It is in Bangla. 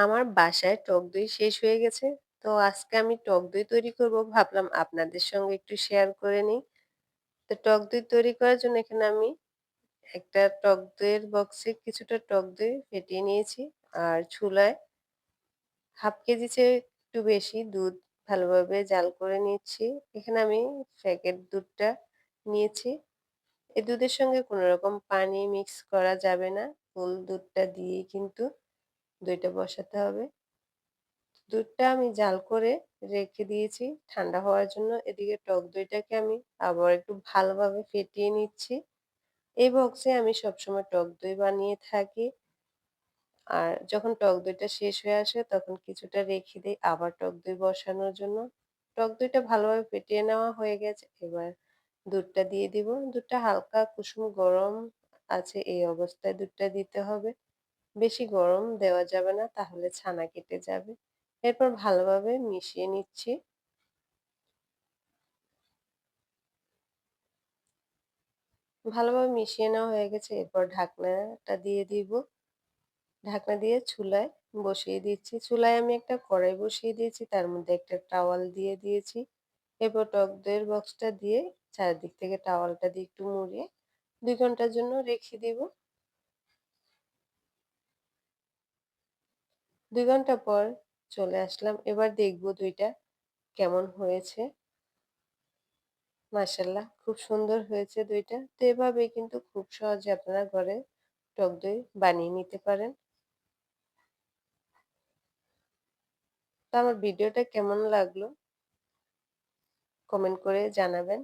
আমার বাসায় টক দই শেষ হয়ে গেছে। তো আজকে আমি টক দই তৈরি করব ভাবলাম আপনাদের সঙ্গে একটু শেয়ার করে নিই। তো টক দই তৈরি করার জন্য এখানে আমি একটা টক দইয়ের বক্সে কিছুটা টক দই ফেটিয়ে নিয়েছি। আর চুলায় 1/2 কেজি চেয়ে একটু বেশি দুধ ভালোভাবে জাল করে নিচ্ছি। এখানে আমি প্যাকেট দুধটা নিয়েছি। এই দুধের সঙ্গে কোনো রকম পানি মিক্স করা যাবে না। ফুল দুধটা দিয়েই কিন্তু দইটা বসাতে হবে। দুধটা আমি জাল করে রেখে দিয়েছি ঠান্ডা হওয়ার জন্য। এদিকে টক দইটাকে আমি আবার একটু ভালোভাবে ফেটিয়ে নিচ্ছি। এই বক্সে আমি সবসময় টক দই বানিয়ে থাকি। আর যখন টক দইটা শেষ হয়ে আসে তখন কিছুটা রেখে দেই আবার টক দই বসানোর জন্য। টক দইটা ভালোভাবে ফেটিয়ে নেওয়া হয়ে গেছে। এবার দুধটা দিয়ে দিব। দুধটা হালকা কুসুম গরম আছে এই অবস্থায় দুধটা দিতে হবে। বেশি গরম দেওয়া যাবে না তাহলে ছানা কেটে যাবে। এরপর ভালোভাবে মিশিয়ে নিচ্ছি। ভালোভাবে মিশিয়ে নেওয়া হয়ে গেছে। এরপর ঢাকনাটা দিয়ে দিব। ঢাকনা দিয়ে চুলায় বসিয়ে দিচ্ছি। চুলায় আমি একটা কড়াই বসিয়ে দিয়েছি। তার মধ্যে একটা টাওয়াল দিয়ে দিয়েছি। এরপর টক দইয়ের বক্সটা দিয়ে চারিদিক থেকে টাওয়ালটা দিয়ে একটু মুড়িয়ে ২ ঘন্টার জন্য রেখে দিব। ২ ঘন্টা পর চলে আসলাম। এবার দেখব দইটা কেমন হয়েছে। মাশাআল্লাহ খুব সুন্দর হয়েছে দইটা। তো এভাবেই কিন্তু খুব সহজে আপনারা ঘরে টক দই বানিয়ে নিতে পারেন। তো আমার ভিডিওটা কেমন লাগলো কমেন্ট করে জানাবেন।